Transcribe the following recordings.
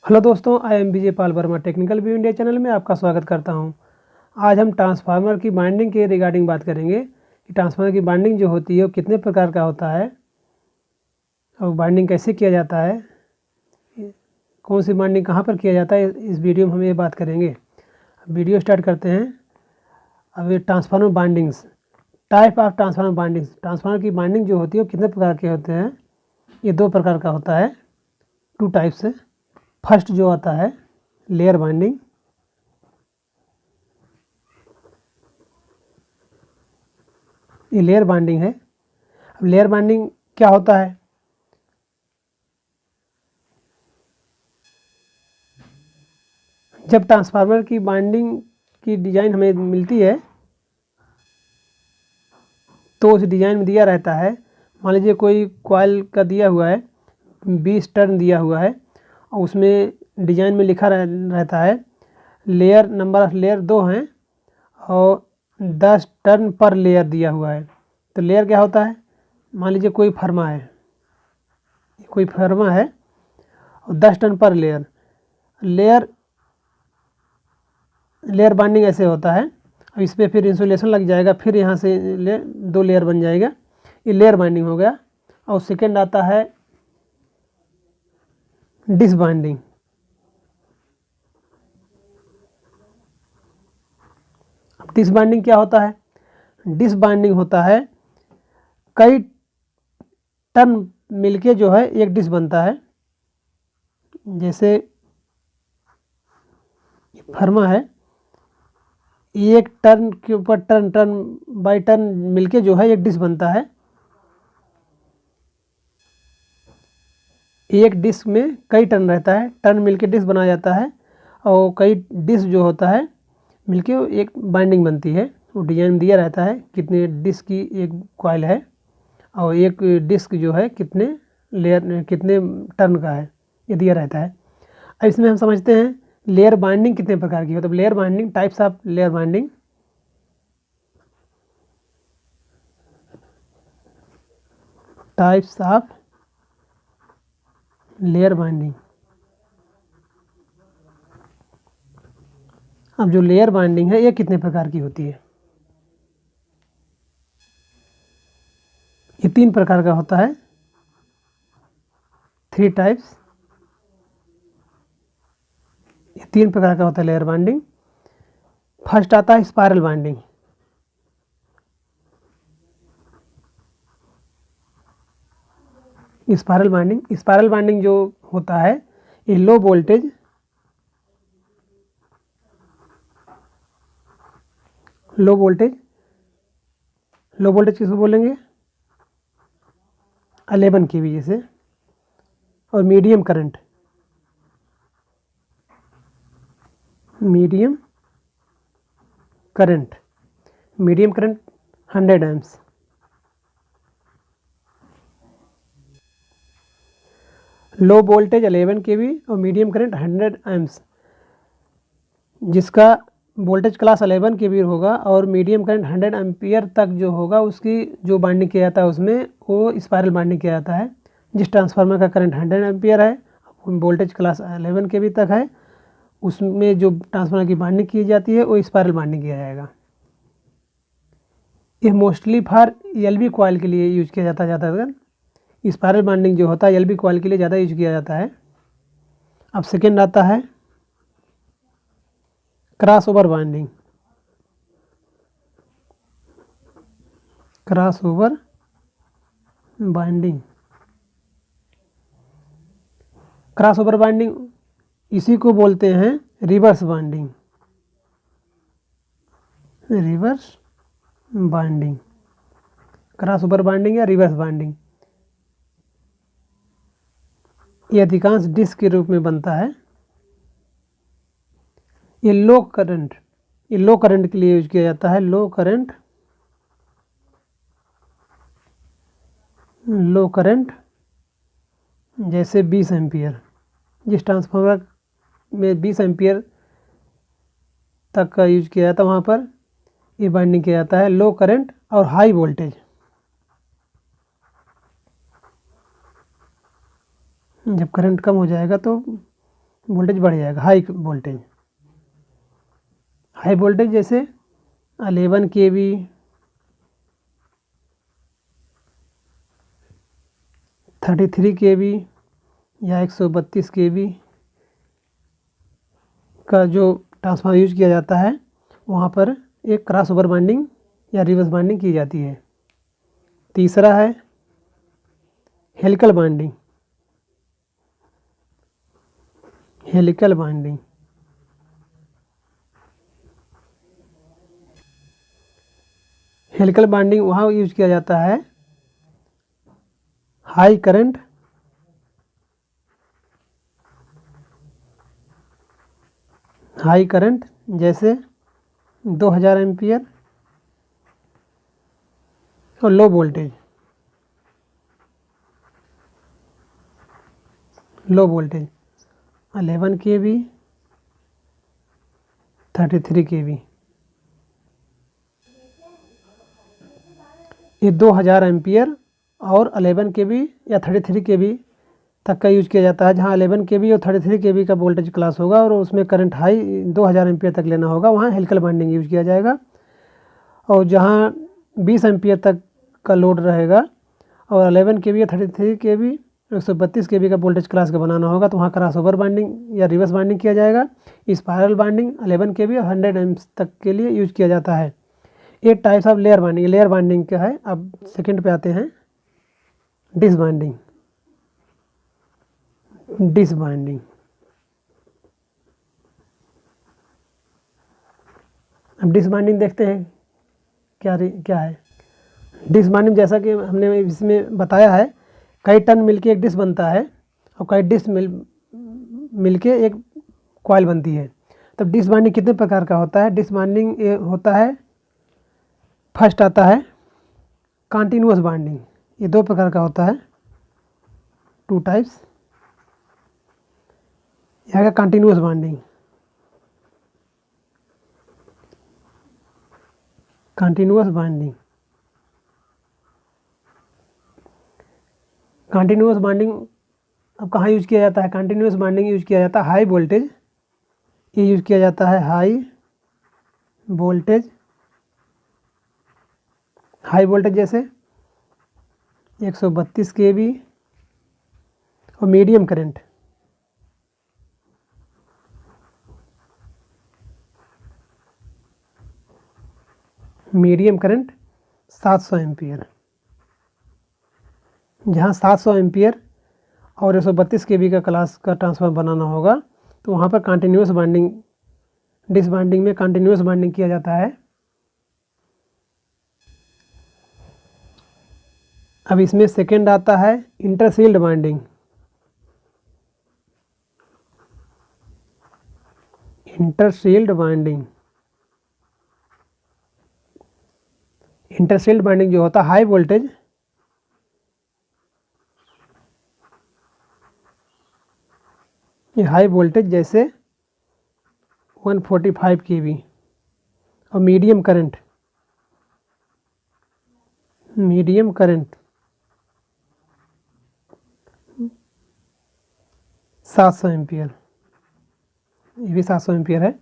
Hello दोस्तों, I am Vijay Pal Verma technical view India channel में आपका स्वागत करता हूं। आज हम ट्रांसफार्मर की बाइंडिंग के रिगार्डिंग बात करेंगे कि ट्रांसफार्मर की बाइंडिंग जो होती है वो कितने प्रकार का होता है और बाइंडिंग कैसे किया जाता है, कौन सी बाइंडिंग कहां पर किया जाता है, इस वीडियो में हम ये बात करेंगे। वीडियो स्टार्ट करते हैं। अब ये transformer bindings, type of transformer bindings. Transformer की बाइंडिंग जो होती है वो कितने प्रकार के होते हैं? ये दो प्रकार का होता है, टू टाइप्स है। फर्स्ट जो आता है लेयर बाइंडिंग, ये लेयर बाइंडिंग है। अब लेयर बाइंडिंग क्या होता है? जब ट्रांसफार्मर की बाइंडिंग की डिज़ाइन हमें मिलती है तो उस डिज़ाइन में दिया रहता है, मान लीजिए कोई कॉइल का दिया हुआ है, 20 टर्न दिया हुआ है और उसमें डिज़ाइन में लिखा रहता है लेयर, नंबर ऑफ लेयर 2 हैं और 10 टर्न पर लेयर दिया हुआ है। तो लेयर क्या होता है? मान लीजिए कोई फर्मा है और 10 टन पर लेयर। लेयर बाइंडिंग ऐसे होता है। अब इस पर फिर इंसुलेशन लग जाएगा, फिर यहाँ से 2 लेयर बन जाएगा, ये लेयर बाइंडिंग हो गया। और सेकेंड आता है डिस्क बाइंडिंग। अब डिस्क बाइंडिंग क्या होता है? डिस्क बाइंडिंग होता है कई टर्न मिलके जो है एक डिस्क बनता है। जैसे फर्मा है, एक टर्न के ऊपर टर्न, टर्न बाय टर्न मिलके जो है एक डिस्क बनता है। एक डिस्क में कई टर्न रहता है, टर्न मिलके डिस्क बनाया जाता है और कई डिस्क जो होता है मिलके एक बाइंडिंग बनती है। वो डिजाइन दिया रहता है कितने डिस्क की एक कॉइल है और एक डिस्क जो है कितने लेयर, कितने टर्न का है, ये दिया रहता है। अब इसमें हम समझते हैं लेयर बाइंडिंग कितने प्रकार की है। तो layer binding, types of layer binding. Types of layer binding. अब जो लेयर बाइंडिंग है ये कितने प्रकार की होती है? ये 3 प्रकार का होता है, 3 टाइप्स। ये 3 प्रकार का होता है लेयर बाइंडिंग। फर्स्ट आता है स्पाइरल बाइंडिंग। स्पाइरल बाइंडिंग जो होता है ये लो वोल्टेज किसको बोलेंगे? 11 kV जैसे, और medium current 100 amps. Low voltage 11 kV और मीडियम करंट 100 एम्प्स, जिसका वोल्टेज क्लास 11 kV होगा और मीडियम करंट 100 एम्पियर तक जो होगा, उसकी जो बाइंडिंग किया जाता है उसमें वो स्पाइरल बाइंडिंग किया जाता है। जिस ट्रांसफार्मर का करंट 100 एम्पियर है, वोल्टेज क्लास 11 kV तक है, उसमें जो ट्रांसफार्मर की बाइंडिंग की जाती है वो स्पाइरल बाइंडिंग किया जाएगा। ये मोस्टली फॉर एलवी कॉइल के लिए यूज किया जाता है। स्पाइरल बाइंडिंग जो होता है एलवी कॉइल के लिए ज़्यादा यूज किया जाता है। अब सेकेंड आता है cross over binding. Cross over binding इसी को बोलते हैं reverse binding. Cross over binding या रिवर्स बाइंडिंग, ये अधिकांश डिस्क के रूप में बनता है। ये लो करंट के लिए यूज किया जाता है। लो करंट जैसे 20 एम्पियर, जिस ट्रांसफार्मर में 20 एम्पियर तक का यूज किया जाता है वहाँ पर ये बाइंडिंग किया जाता है। लो करंट और हाई वोल्टेज, जब करंट कम हो जाएगा तो वोल्टेज बढ़ जाएगा, हाई वोल्टेज जैसे 11 kV, 33 kV या 132 kV का जो ट्रांसफार्मर यूज किया जाता है वहाँ पर एक क्रॉस ओवर बाइंडिंग या रिवर्स बाइंडिंग की जाती है। तीसरा है हेलिकल बाइंडिंग। हेलिकल बाइंडिंग वहाँ यूज किया जाता है हाई करंट जैसे 2000 एम्पियर और लो वोल्टेज 11 kV, 33 kV। ये 2000 एम्पियर और 11 kV या 33 kV तक का यूज किया जाता है। जहाँ 11 kV और 33 kV का वोल्टेज क्लास होगा और उसमें करंट हाई 2000 एम्पियर तक लेना होगा, वहाँ हेलिकल बाइंडिंग यूज किया जाएगा। और जहाँ 20 एम्पियर तक का लोड रहेगा और 11 kV या 33 kV 132 kV का वोल्टेज क्लास का बनाना होगा, तो वहाँ क्रॉस ओवर बाइंडिंग या रिवर्स बाइंडिंग किया जाएगा। स्पायरल बाइंडिंग 11 kV और 100 एम्प्स तक के लिए यूज किया जाता है। ये टाइप्स ऑफ लेयर बाइंडिंग क्या है। अब सेकंड पे आते हैं डिस बाइंडिंग। अब डिस बाइंडिंग देखते हैं क्या है। डिस बाइंडिंग जैसा कि हमने इसमें बताया है, कई टर्न मिलके एक डिस बनता है और कई डिस मिलके एक कॉइल बनती है। तब डिस बाइंडिंग कितने प्रकार का होता है। डिस बाइंडिंग होता है, फर्स्ट आता है कंटिन्यूअस बाइंडिंग। ये 2 प्रकार का होता है, 2 टाइप्स। यह है कंटिन्यूअस बाइंडिंग। कंटिन्यूअस बाइंडिंग अब कहाँ यूज किया जाता है। कंटिन्यूअस बाइंडिंग यूज किया जाता है हाई वोल्टेज, ये यूज किया जाता है हाई वोल्टेज जैसे 132 kV और medium current medium current 700 ampere. जहाँ 700 एम्पियर और 132 kV का क्लास का ट्रांसफार्मर बनाना होगा, तो वहाँ पर कंटिन्यूअस बाइंडिंग, डिस बाइंडिंग में कंटिन्यूअस बाइंडिंग किया जाता है। अब इसमें सेकंड आता है इंटरसील्ड बाइंडिंग। इंटरसील्ड बाइंडिंग जो होता है हाई वोल्टेज, ये हाई वोल्टेज जैसे 145 kV और मीडियम करंट 700 एम्पियर, ये भी 700 एम्पियर है।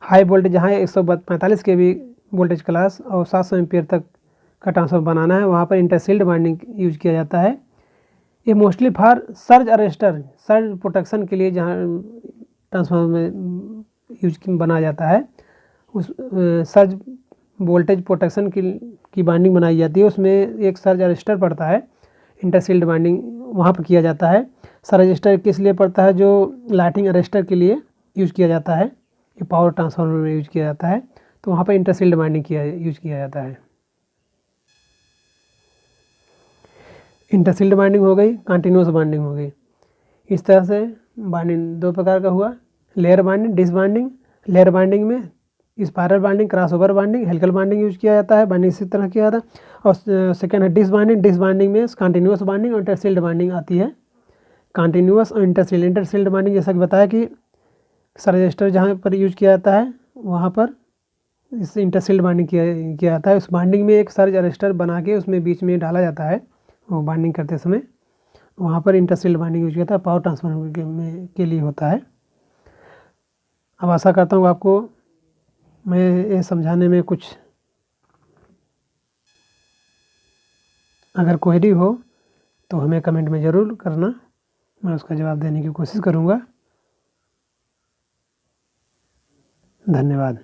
हाई वोल्टेज जहाँ 145 kV वोल्टेज क्लास और 700 एम्पियर तक का ट्रांसफार्मर बनाना है, वहाँ पर इंटरसील्ड बाइंडिंग यूज किया जाता है। ये mostly for surge surge protection के लिए जहाँ ट्रांसफार्मर में बनाया जाता है, उस सर्ज वोल्टेज प्रोटेक्शन की बाइंडिंग बनाई जाती है। उसमें एक सर्ज अरेस्टर पड़ता है, इंटरसील्ड बाइंडिंग वहाँ पर किया जाता है। सर्ज अरेस्टर किस लिए पड़ता है, जो लाइटिंग अरेस्टर के लिए यूज किया जाता है, ये पावर ट्रांसफार्मर में यूज किया जाता है, तो वहाँ पर इंटरसील्ड बाइंडिंग यूज किया जाता है। इंटरसील्ड बाइंडिंग हो गई, कंटिन्यूअस बाइंडिंग हो गई। इस तरह से बाइंडिंग 2 प्रकार का हुआ, layer binding, disc binding. Layer binding में spiral binding, cross over binding, helical binding use किया जाता है, बाइंडिंग इसी तरह किया जाता है। और सेकेंड है डिस बाइंडिंग में कंटिन्यूअस बाइंडिंग और इंटरसील्ड बाइंडिंग आती है। कंटिन्यूअस और इंटरसील्ड बाइंडिंग जैसा कि बताया कि सर्ज अरेस्टर जहाँ पर यूज किया जाता है, वहाँ पर इस इंटरसील्ड बाइंडिंग किया जाता है। उस बाइंडिंग में एक सर्ज अरेस्टर बना के उसमें बीच में डाला जाता है, वो बाइंडिंग करते समय वहाँ पर इंटरसील्ड बाइंडिंग यूज किया जाता है, पावर ट्रांसफार्मर के लिए होता है। अब आशा करता हूँ आपको मैं ये समझाने में कुछ अगर क्वेरी हो तो हमें कमेंट में ज़रूर करना, मैं उसका जवाब देने की कोशिश करूँगा। धन्यवाद।